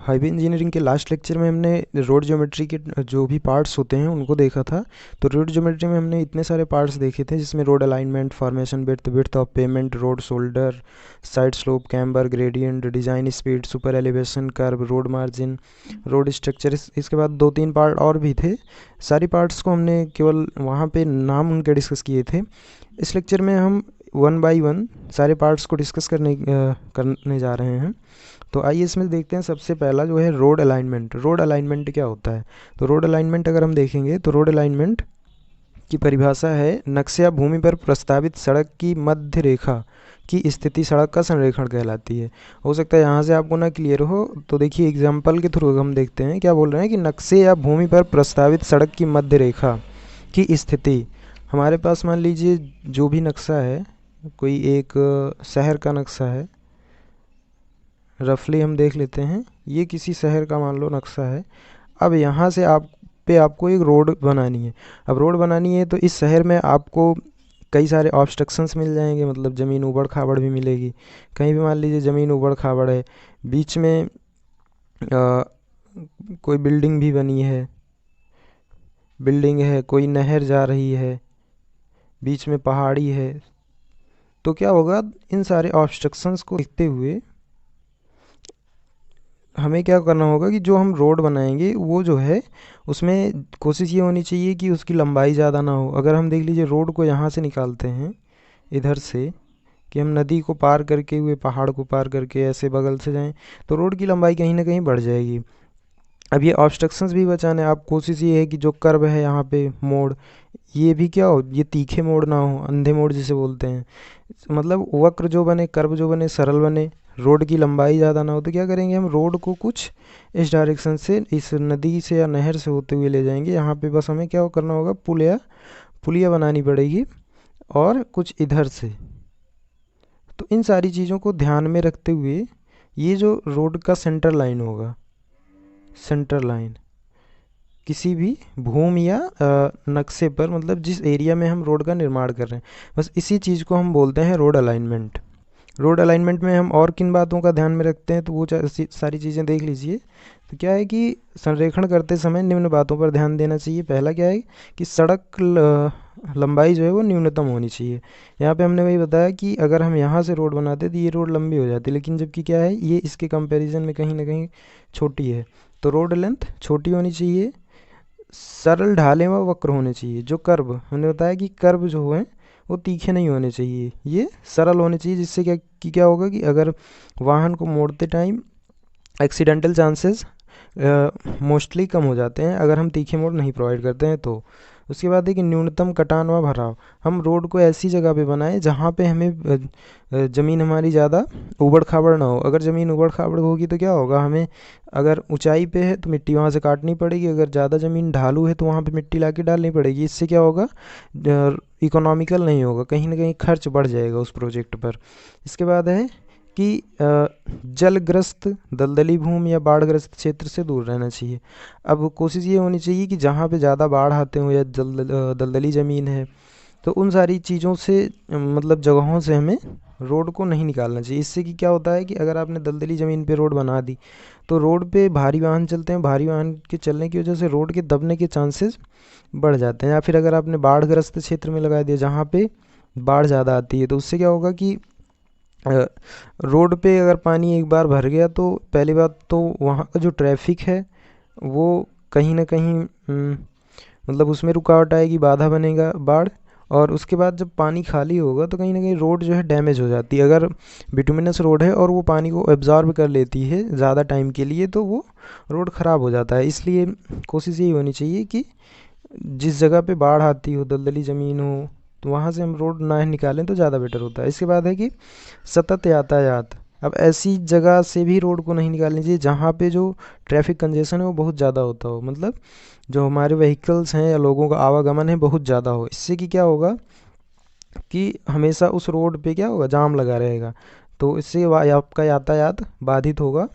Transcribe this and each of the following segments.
Highway engineering के last lecture में हमने रोड ज्योमेट्री के जो भी पार्ट्स होते हैं उनको देखा था। तो रोड ज्योमेट्री में हमने इतने सारे पार्ट्स देखे थे, जिसमें road alignment, formation, width of payment, road shoulder, side slope, camber, gradient, design, speed, super elevation, curve, road margin, road structure. इसके बाद 2-3 पार्ट और भी थे। सारी पार्ट्स को हमने केवल वहाँ पे नाम उनके डिस्कस किए थे। इस लेक्चर में हम 1 बाई 1 सारे पार्ट्स को डिस्कस करने जा रहे हैं। तो आइए इसमें देखते हैं। सबसे पहला जो है रोड अलाइनमेंट। रोड अलाइनमेंट क्या होता है? तो रोड अलाइनमेंट अगर हम देखेंगे तो रोड अलाइनमेंट की परिभाषा है नक्शे या भूमि पर प्रस्तावित सड़क की मध्य रेखा की स्थिति सड़क का संरेखण कहलाती है। हो सकता है यहाँ से आपको ना क्लियर हो, तो देखिए एग्जाम्पल के थ्रू हम देखते हैं क्या बोल रहे हैं कि नक्शे या भूमि पर प्रस्तावित सड़क की मध्य रेखा की स्थिति। हमारे पास मान लीजिए जो भी नक्शा है, कोई एक शहर का नक्शा है, रफली हम देख लेते हैं। ये किसी शहर का मान लो नक्शा है। अब यहाँ से आपको एक रोड बनानी है। अब रोड बनानी है तो इस शहर में आपको कई सारे ऑब्स्ट्रक्शंस मिल जाएंगे, मतलब ज़मीन ऊबड़ खाबड़ भी मिलेगी। कहीं भी मान लीजिए ज़मीन ऊबड़ खाबड़ है, बीच में कोई बिल्डिंग है, कोई नहर जा रही है, बीच में पहाड़ी है। तो क्या होगा, इन सारे ऑब्स्ट्रक्शंस को देखते हुए हमें क्या करना होगा कि जो हम रोड बनाएंगे वो जो है उसमें कोशिश ये होनी चाहिए कि उसकी लंबाई ज़्यादा ना हो। अगर हम देख लीजिए रोड को यहाँ से निकालते हैं इधर से, कि हम नदी को पार करके हुए पहाड़ को पार करके ऐसे बगल से जाएं, तो रोड की लंबाई कहीं ना कहीं बढ़ जाएगी। अब ये ऑब्स्ट्रक्शंस भी बचाने आप कोशिश ये है कि जो कर्व है यहाँ पे मोड़, ये भी क्या हो, ये तीखे मोड़ ना हो, अंधे मोड़ जिसे बोलते हैं। मतलब वक्र जो बने, कर्व जो बने, सरल बने, रोड की लंबाई ज़्यादा ना हो। तो क्या करेंगे, हम रोड को कुछ इस डायरेक्शन से, इस नदी से या नहर से होते हुए ले जाएंगे। यहाँ पे बस हमें क्या करना होगा, पुलिया बनानी पड़ेगी, और कुछ इधर से। तो इन सारी चीज़ों को ध्यान में रखते हुए ये जो रोड का सेंटर लाइन होगा, सेंटर लाइन किसी भी भूमि या नक्शे पर, मतलब जिस एरिया में हम रोड का निर्माण कर रहे हैं, बस इसी चीज़ को हम बोलते हैं रोड अलाइनमेंट। रोड अलाइनमेंट में हम और किन बातों का ध्यान में रखते हैं, तो वो सारी चीज़ें देख लीजिए। तो क्या है कि संरेखण करते समय निम्न बातों पर ध्यान देना चाहिए। पहला क्या है कि सड़क लंबाई जो है वो न्यूनतम होनी चाहिए। यहाँ पे हमने वही बताया कि अगर हम यहाँ से रोड बनाते तो ये रोड लंबी हो जाती, लेकिन जबकि क्या है, ये इसके कंपैरिजन में कहीं ना कहीं छोटी है। तो रोड लेंथ छोटी होनी चाहिए। सरल ढाले व वक्र होने चाहिए। जो कर्व हमने बताया कि कर्व जो है वो तीखे नहीं होने चाहिए, ये सरल होने चाहिए, जिससे क्या होगा कि अगर वाहन को मोड़ते टाइम एक्सीडेंटल चांसेस मोस्टली कम हो जाते हैं अगर हम तीखे मोड़ नहीं प्रोवाइड करते हैं। तो उसके बाद है कि न्यूनतम कटान व भराव। हम रोड को ऐसी जगह पे बनाएं जहाँ पे हमें ज़मीन हमारी ज़्यादा ऊबड़ खाबड़ ना हो। अगर ज़मीन ऊबड़ खाबड़ होगी तो क्या होगा, हमें अगर ऊंचाई पे है तो मिट्टी वहाँ से काटनी पड़ेगी, अगर ज़्यादा ज़मीन ढालू है तो वहाँ पे मिट्टी ला के डालनी पड़ेगी। इससे क्या होगा, इकोनॉमिकल नहीं होगा, कहीं ना कहीं खर्च बढ़ जाएगा उस प्रोजेक्ट पर। इसके बाद है कि जलग्रस्त, दलदली भूमि या बाढ़ग्रस्त क्षेत्र से दूर रहना चाहिए। अब कोशिश ये होनी चाहिए कि जहाँ पे ज़्यादा बाढ़ आते हो या दलदली ज़मीन है, तो उन सारी चीज़ों से, मतलब जगहों से हमें रोड को नहीं निकालना चाहिए। इससे कि क्या होता है कि अगर आपने दलदली ज़मीन पे रोड बना दी तो रोड पे भारी वाहन चलते हैं, भारी वाहन के चलने की वजह से रोड के दबने के चांसेस बढ़ जाते हैं। या फिर अगर आपने बाढ़ग्रस्त क्षेत्र में लगा दिया जहाँ पे बाढ़ ज़्यादा आती है, तो उससे क्या होगा कि रोड पे अगर पानी एक बार भर गया तो पहली बात तो वहाँ का जो ट्रैफिक है वो कहीं ना कहीं मतलब उसमें रुकावट आएगी, बाधा बनेगा बाढ़। और उसके बाद जब पानी खाली होगा तो कहीं ना कहीं रोड जो है डैमेज हो जाती है। अगर बिटुमिनस रोड है और वो पानी को एब्जॉर्ब कर लेती है ज़्यादा टाइम के लिए, तो वो रोड ख़राब हो जाता है। इसलिए कोशिश यही होनी चाहिए कि जिस जगह पे बाढ़ आती हो, दलदली ज़मीन हो, तो वहाँ से हम रोड ना निकालें तो ज़्यादा बेटर होता है। इसके बाद है कि सतत यातायात। अब ऐसी जगह से भी रोड को नहीं निकालनी चाहिए जहाँ पे जो ट्रैफिक कंजेशन है वो बहुत ज़्यादा होता हो, मतलब जो हमारे व्हीकल्स हैं या लोगों का आवागमन है बहुत ज़्यादा हो। इससे कि क्या होगा कि हमेशा उस रोड पे क्या होगा, जाम लगा रहेगा, तो इससे आपका यातायात बाधित होगा।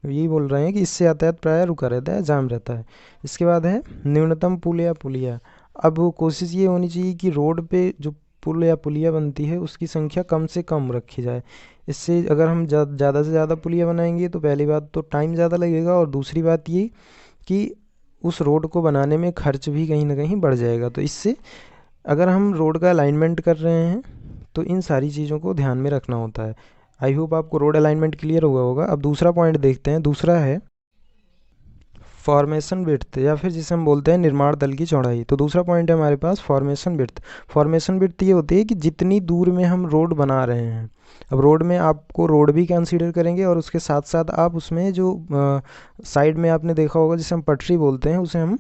यही बोल रहे हैं कि इससे यातायात प्रायः रुका रहता है, जाम रहता है। इसके बाद है न्यूनतम पुल या पुलिया। अब कोशिश ये होनी चाहिए कि रोड पे जो पुल या पुलिया बनती है उसकी संख्या कम से कम रखी जाए। इससे अगर हम ज़्यादा से ज़्यादा पुलिया बनाएंगे तो पहली बात तो टाइम ज़्यादा लगेगा, और दूसरी बात ये कि उस रोड को बनाने में खर्च भी कहीं ना कहीं बढ़ जाएगा। तो इससे अगर हम रोड का अलाइनमेंट कर रहे हैं तो इन सारी चीज़ों को ध्यान में रखना होता है। आई होप आपको रोड अलाइनमेंट क्लियर हुआ होगा। अब दूसरा पॉइंट देखते हैं। दूसरा है फॉर्मेशन विड्थ, या फिर जिसे हम बोलते हैं निर्माण तल की चौड़ाई। तो दूसरा पॉइंट है हमारे पास फॉर्मेशन विड्थ। फॉर्मेशन विड्थ ये होती है कि जितनी दूर में हम रोड बना रहे हैं, अब रोड में आपको रोड भी कंसीडर करेंगे और उसके साथ साथ आप उसमें जो साइड में आपने देखा होगा जिसे हम पटरी बोलते हैं, उसे हम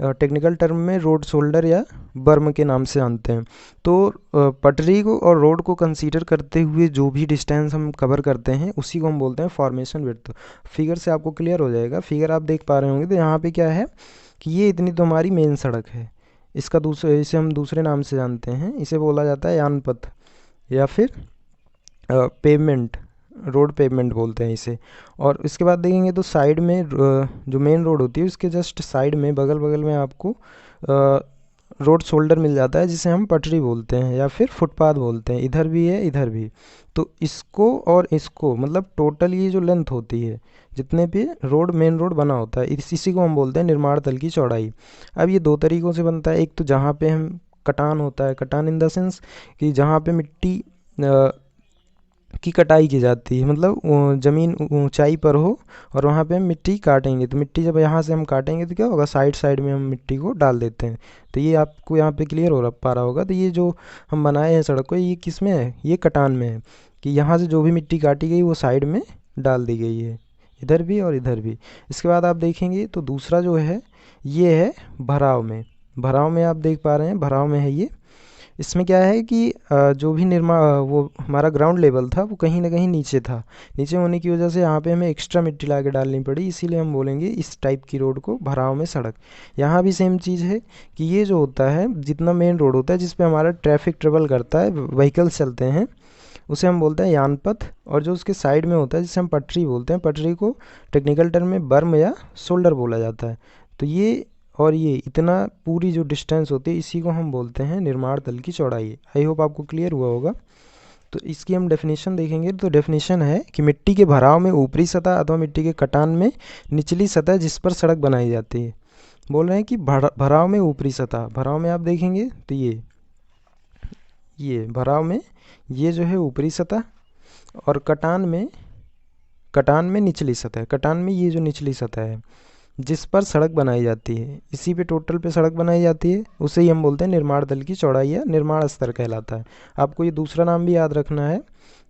टेक्निकल टर्म में रोड शोल्डर या बर्म के नाम से जानते हैं। तो पटरी को और रोड को कंसीडर करते हुए जो भी डिस्टेंस हम कवर करते हैं उसी को हम बोलते हैं फॉर्मेशन विड्थ। फिगर से आपको क्लियर हो जाएगा। फिगर आप देख पा रहे होंगे। तो यहाँ पे क्या है कि ये इतनी तो हमारी मेन सड़क है। इसका इसे हम दूसरे नाम से जानते हैं, इसे बोला जाता है यानपथ या फिर पेवमेंट, रोड पेवमेंट बोलते हैं इसे। और इसके बाद देखेंगे तो साइड में जो मेन रोड होती है उसके जस्ट साइड में बगल बगल में आपको रोड शोल्डर मिल जाता है जिसे हम पटरी बोलते हैं या फिर फुटपाथ बोलते हैं। इधर भी है इधर भी। तो इसको और इसको मतलब टोटल ये जो लेंथ होती है जितने भी रोड मेन रोड बना होता है इसी को हम बोलते हैं निर्माण तल की चौड़ाई। अब ये दो तरीक़ों से बनता है। एक तो जहाँ पे हम कटान होता है, कटान इन द सेंस कि जहाँ पे मिट्टी की कटाई की जाती है, मतलब ज़मीन ऊंचाई पर हो और वहाँ पे हम मिट्टी काटेंगे। तो मिट्टी जब यहाँ से हम काटेंगे तो क्या होगा, साइड साइड में हम मिट्टी को डाल देते हैं। तो ये आपको यहाँ पे क्लियर हो पा रहा होगा। तो ये जो हम बनाए हैं सड़क को, ये किस में है, ये कटान में है कि यहाँ से जो भी मिट्टी काटी गई वो साइड में डाल दी गई है, इधर भी और इधर भी। इसके बाद आप देखेंगे तो दूसरा जो है ये है भराव में। भराव में आप देख पा रहे हैं, भराव में है ये। इसमें क्या है कि जो भी वो हमारा ग्राउंड लेवल था वो कहीं ना कहीं नीचे था। नीचे होने की वजह से यहाँ पे हमें एक्स्ट्रा मिट्टी ला के डालनी पड़ी, इसीलिए हम बोलेंगे इस टाइप की रोड को भराव में सड़क। यहाँ भी सेम चीज़ है कि ये जो होता है जितना मेन रोड होता है जिस पे हमारा ट्रैफिक ट्रेवल करता है, व्हीकल्स चलते हैं, उसे हम बोलते हैं यानपथ। और जो उसके साइड में होता है जिसे हम पटरी बोलते हैं, पटरी को टेक्निकल टर्म में बर्म या शोल्डर बोला जाता है। तो ये और ये इतना पूरी जो डिस्टेंस होती है इसी को हम बोलते हैं निर्माण तल की चौड़ाई। आई होप आपको क्लियर हुआ होगा। तो इसकी हम डेफिनेशन देखेंगे। तो डेफिनेशन है कि मिट्टी के भराव में ऊपरी सतह अथवा मिट्टी के कटान में निचली सतह जिस पर सड़क बनाई जाती है। बोल रहे हैं कि भराव में ऊपरी सतह, भराव में आप देखेंगे तो ये भराव में ये जो है ऊपरी सतह, और कटान में निचली सतह, कटान में ये जो निचली सतह है जिस पर सड़क बनाई जाती है, इसी पे टोटल पे सड़क बनाई जाती है, उसे ही हम बोलते हैं निर्माण तल की चौड़ाई या निर्माण स्तर कहलाता है। आपको ये दूसरा नाम भी याद रखना है।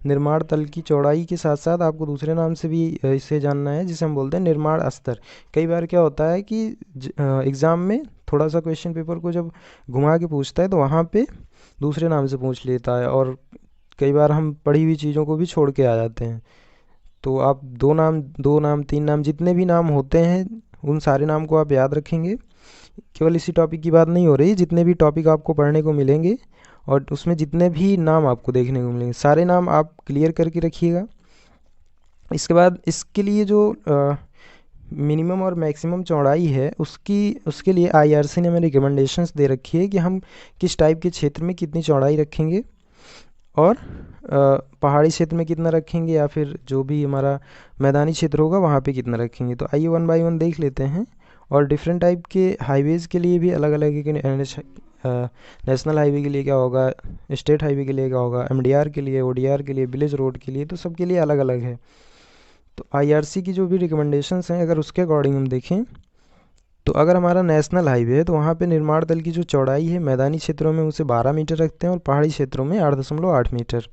निर्माण तल की चौड़ाई के साथ साथ आपको दूसरे नाम से भी इसे जानना है जिसे हम बोलते हैं निर्माण स्तर। कई बार क्या होता है कि एग्ज़ाम में थोड़ा सा क्वेश्चन पेपर को जब घुमा के पूछता है तो वहाँ पे दूसरे नाम से पूछ लेता है, और कई बार हम पढ़ी हुई चीज़ों को भी छोड़ के आ जाते हैं। तो आप दो नाम तीन नाम जितने भी नाम होते हैं उन सारे नाम को आप याद रखेंगे। केवल इसी टॉपिक की बात नहीं हो रही, जितने भी टॉपिक आपको पढ़ने को मिलेंगे और उसमें जितने भी नाम आपको देखने को मिलेंगे सारे नाम आप क्लियर करके रखिएगा। इसके बाद इसके लिए जो मिनिमम और मैक्सिमम चौड़ाई है उसके लिए आईआरसी ने हमें रिकमेंडेशंस दे रखी है कि हम किस टाइप के क्षेत्र में कितनी चौड़ाई रखेंगे और पहाड़ी क्षेत्र में कितना रखेंगे, या फिर जो भी हमारा मैदानी क्षेत्र होगा वहाँ पे कितना रखेंगे। तो आइए वन बाय वन देख लेते हैं। और डिफरेंट टाइप के हाईवेज़ के लिए भी अलग अलग है। नेशनल हाईवे के लिए क्या होगा, स्टेट हाईवे के लिए क्या होगा, एमडीआर के लिए, ओडीआर के लिए, विलेज रोड के लिए, तो सबके लिए अलग अलग है। तो आईआरसी की जो भी रिकमेंडेशंस हैं अगर उसके अकॉर्डिंग हम देखें तो अगर हमारा नेशनल हाईवे है तो वहाँ पे निर्माण तल की जो चौड़ाई है मैदानी क्षेत्रों में उसे 12 मीटर रखते हैं और पहाड़ी क्षेत्रों में 8.8 मीटर।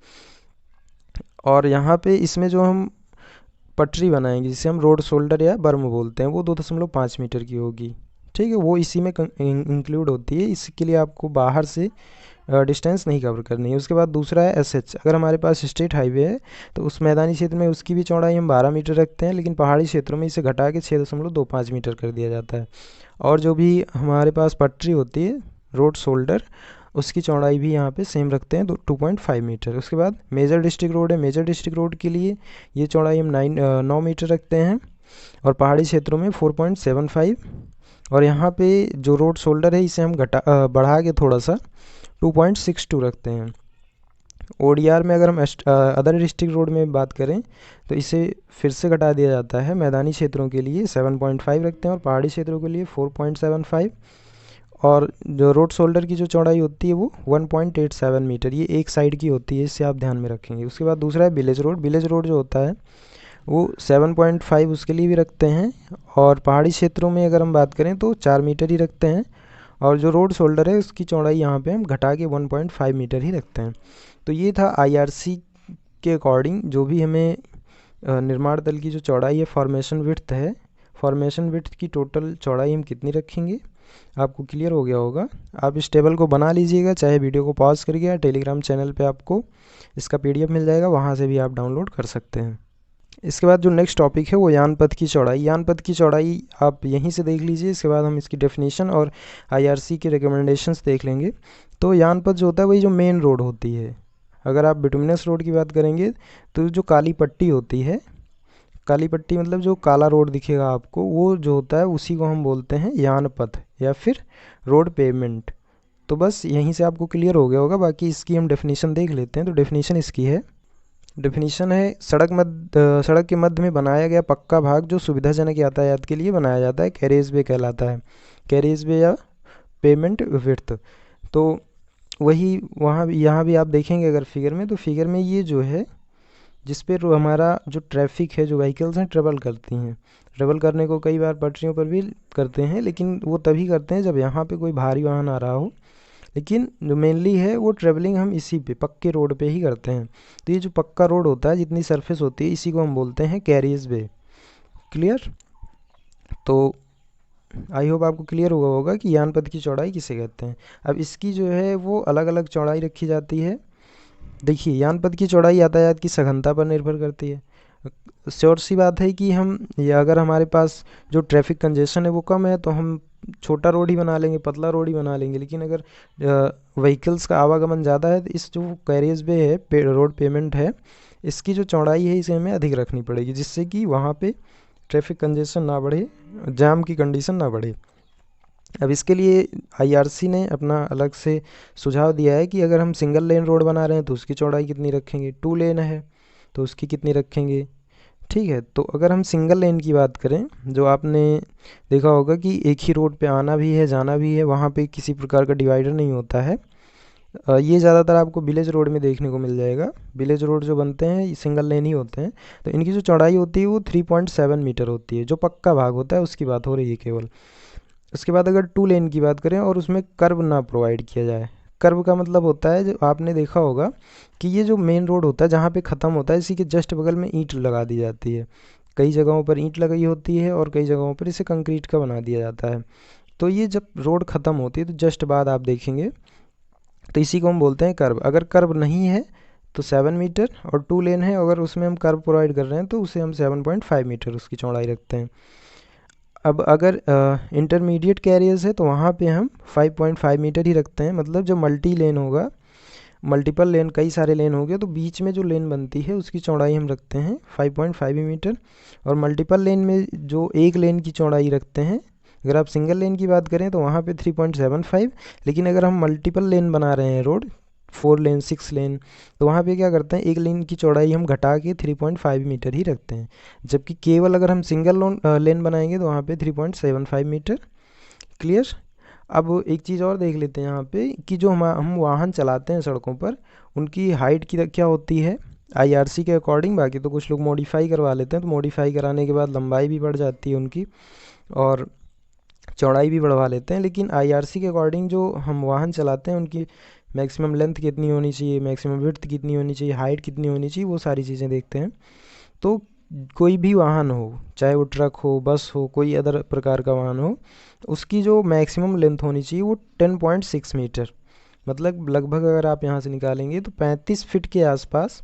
और यहाँ पे इसमें जो हम पटरी बनाएंगे जिसे हम रोड शोल्डर या बर्म बोलते हैं वो 2.5 मीटर की होगी। ठीक है, वो इसी में इंक्लूड होती है। इसके लिए आपको बाहर से डिस्टेंस नहीं कवर करनी है। उसके बाद दूसरा है एसएच। अगर हमारे पास स्टेट हाईवे है तो उस मैदानी क्षेत्र में उसकी भी चौड़ाई हम 12 मीटर रखते हैं, लेकिन पहाड़ी क्षेत्रों में इसे घटा के 6.25 मीटर कर दिया जाता है। और जो भी हमारे पास पटरी होती है रोड शोल्डर, उसकी चौड़ाई भी यहाँ पे सेम रखते हैं, 2.5 मीटर। उसके बाद मेजर डिस्ट्रिक्ट रोड है। मेजर डिस्ट्रिक्ट रोड के लिए ये चौड़ाई हम 9 मीटर रखते हैं और पहाड़ी क्षेत्रों में 4.75। और यहाँ पे जो रोड शोल्डर है इसे हम बढ़ा के थोड़ा सा 2.62 रखते हैं। ODR में अगर हम अदर डिस्ट्रिक्ट रोड में बात करें तो इसे फिर से घटा दिया जाता है। मैदानी क्षेत्रों के लिए 7.5 रखते हैं और पहाड़ी क्षेत्रों के लिए 4.75, और जो रोड शोल्डर की जो चौड़ाई होती है वो 1.87 मीटर, ये एक साइड की होती है, इससे आप ध्यान में रखेंगे। उसके बाद दूसरा है विलेज रोड। विलेज रोड जो होता है वो 7.5 उसके लिए भी रखते हैं, और पहाड़ी क्षेत्रों में अगर हम बात करें तो 4 मीटर ही रखते हैं, और जो रोड शोल्डर है उसकी चौड़ाई यहाँ पे हम घटा के 1.5 मीटर ही रखते हैं। तो ये था IRC के अकॉर्डिंग जो भी हमें निर्माण तल की जो चौड़ाई है, फॉर्मेशन विड्थ है, फॉर्मेशन विड्थ की टोटल चौड़ाई हम कितनी रखेंगे, आपको क्लियर हो गया होगा। आप इस टेबल को बना लीजिएगा, चाहे वीडियो को पॉज करके, या टेलीग्राम चैनल पे आपको इसका PDF मिल जाएगा, वहाँ से भी आप डाउनलोड कर सकते हैं। इसके बाद जो नेक्स्ट टॉपिक है वो यान पथ की चौड़ाई। यान पथ की चौड़ाई आप यहीं से देख लीजिए, इसके बाद हम इसकी डेफिनेशन और IRC के रिकमेंडेशंस देख लेंगे। तो यान पथ जो होता है वही जो मेन रोड होती है। अगर आप बिटुमिनस रोड की बात करेंगे तो जो काली पट्टी होती है, काली पट्टी मतलब जो काला रोड दिखेगा आपको, वो जो होता है उसी को हम बोलते हैं यान पथ या फिर रोड पेवमेंट। तो बस यहीं से आपको क्लियर हो गया होगा। बाकी इसकी हम डेफिनेशन देख लेते हैं। तो डेफिनेशन इसकी है, डेफिनेशन है सड़क के मध्य में बनाया गया पक्का भाग जो सुविधाजनक यातायात के लिए बनाया जाता है, कैरेज वे कहलाता है, कैरेज वे या पेमेंट विड्थ। तो वही वहाँ यहाँ भी आप देखेंगे अगर फिगर में, तो फिगर में ये जो है जिस पे हमारा जो ट्रैफिक है, जो व्हीकल्स हैं ट्रेवल करती हैं, ट्रेवल करने को कई बार पटरियों पर भी करते हैं, लेकिन वो तभी करते हैं जब यहाँ पे कोई भारी वाहन आ रहा हो, लेकिन जो मेनली है वो ट्रेवलिंग हम इसी पे पक्के रोड पे ही करते हैं। तो ये जो पक्का रोड होता है, जितनी सरफेस होती है, इसी को हम बोलते हैं कैरियज वे। क्लियर? तो आई होप आपको क्लियर हुआ होगा कि यान पथ की चौड़ाई किसे कहते हैं। अब इसकी जो है वो अलग अलग चौड़ाई रखी जाती है। देखिए, यान पथ की चौड़ाई यातायात की सघनता पर निर्भर करती है। श्योर सी बात है कि हम, या अगर हमारे पास जो ट्रैफिक कंजेशन है वो कम है तो हम छोटा रोड ही बना लेंगे, पतला रोड ही बना लेंगे। लेकिन अगर व्हीकल्स का आवागमन ज़्यादा है तो इस जो कैरियज वे है, रोड पेमेंट है, इसकी जो चौड़ाई है इसे हमें अधिक रखनी पड़ेगी, जिससे कि वहाँ पे ट्रैफिक कंजेशन ना बढ़े, जाम की कंडीशन ना बढ़े। अब इसके लिए IRC ने अपना अलग से सुझाव दिया है कि अगर हम सिंगल लेन रोड बना रहे हैं तो उसकी चौड़ाई कितनी रखेंगे, 2 लेन है तो उसकी कितनी रखेंगे। ठीक है, तो अगर हम सिंगल लेन की बात करें, जो आपने देखा होगा कि एक ही रोड पे आना भी है जाना भी है, वहाँ पे किसी प्रकार का डिवाइडर नहीं होता है। ये ज़्यादातर आपको विलेज रोड में देखने को मिल जाएगा। विलेज रोड जो बनते हैं सिंगल लेन ही होते हैं। तो इनकी जो चौड़ाई होती है वो 3.7 मीटर होती है, जो पक्का भाग होता है उसकी बात हो रही है केवल। उसके बाद अगर 2 लेन की बात करें और उसमें कर्व ना प्रोवाइड किया जाए, कर्व का मतलब होता है, जो आपने देखा होगा कि ये जो मेन रोड होता है जहाँ पे ख़त्म होता है, इसी के जस्ट बगल में ईंट लगा दी जाती है। कई जगहों पर ईंट लगी होती है और कई जगहों पर इसे कंक्रीट का बना दिया जाता है। तो ये जब रोड ख़त्म होती है तो जस्ट बाद आप देखेंगे, तो इसी को हम बोलते हैं कर्व। अगर कर्व नहीं है तो 7 मीटर, और 2 लेन है अगर उसमें हम कर्व प्रोवाइड कर रहे हैं तो उसे हम 7.5 मीटर उसकी चौड़ाई रखते हैं। अब अगर इंटरमीडिएट कैरियर्स है तो वहाँ पे हम 5.5 मीटर ही रखते हैं। मतलब जो मल्टी लेन होगा, मल्टीपल लेन, कई सारे लेन हो गए, तो बीच में जो लेन बनती है उसकी चौड़ाई हम रखते हैं 5.5 मीटर। और मल्टीपल लेन में जो एक लेन की चौड़ाई रखते हैं, अगर आप सिंगल लेन की बात करें तो वहाँ पे 3.75। लेकिन अगर हम मल्टीपल लेन बना रहे हैं रोड, 4 लेन 6 लेन, तो वहाँ पे क्या करते हैं, एक लेन की चौड़ाई हम घटा के 3.5 मीटर ही रखते हैं। जबकि केवल अगर हम सिंगल लेन बनाएंगे तो वहाँ पे 3.75 मीटर। क्लियर? अब एक चीज़ और देख लेते हैं यहाँ पे कि जो हम वाहन चलाते हैं सड़कों पर, उनकी हाइट की क्या होती है IRC के अकॉर्डिंग। बाकी तो कुछ लोग मॉडिफाई करवा लेते हैं, तो मॉडिफाई कराने के बाद लंबाई भी बढ़ जाती है उनकी और चौड़ाई भी बढ़वा लेते हैं। लेकिन IRC के अकॉर्डिंग जो हम वाहन चलाते हैं उनकी मैक्सिमम लेंथ कितनी होनी चाहिए, मैक्सिमम विड्थ कितनी होनी चाहिए, हाइट कितनी होनी चाहिए, वो सारी चीज़ें देखते हैं। तो कोई भी वाहन हो, चाहे वो ट्रक हो, बस हो, कोई अदर प्रकार का वाहन हो, उसकी जो मैक्सिमम लेंथ होनी चाहिए वो 10.6 मीटर, मतलब लगभग अगर आप यहाँ से निकालेंगे तो 35 फीट के आसपास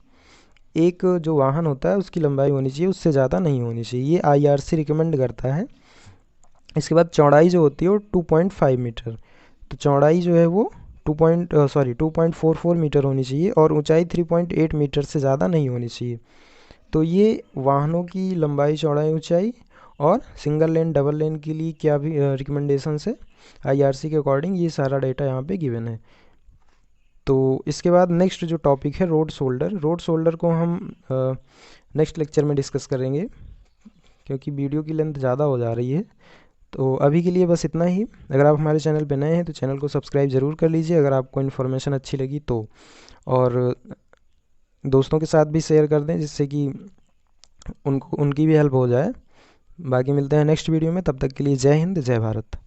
एक जो वाहन होता है उसकी लंबाई होनी चाहिए, उससे ज़्यादा नहीं होनी चाहिए। ये IRC रिकमेंड करता है। इसके बाद चौड़ाई जो होती है वो 2.5 मीटर, तो चौड़ाई जो है वो 2.44 मीटर होनी चाहिए, और ऊंचाई 3.8 मीटर से ज़्यादा नहीं होनी चाहिए। तो ये वाहनों की लंबाई, चौड़ाई, ऊंचाई, और सिंगल लेन डबल लेन के लिए क्या भी रिकमेंडेशंस है IRC के अकॉर्डिंग, ये सारा डेटा यहाँ पे गिवन है। तो इसके बाद नेक्स्ट जो टॉपिक है रोड शोल्डर को हम नेक्स्ट लेक्चर में डिस्कस करेंगे, क्योंकि वीडियो की लेंथ ज़्यादा हो जा रही है। तो अभी के लिए बस इतना ही। अगर आप हमारे चैनल पे नए हैं तो चैनल को सब्सक्राइब ज़रूर कर लीजिए अगर आपको इन्फॉर्मेशन अच्छी लगी तो, और दोस्तों के साथ भी शेयर कर दें जिससे कि उनकी भी हेल्प हो जाए। बाकी मिलते हैं नेक्स्ट वीडियो में, तब तक के लिए जय हिंद जय भारत।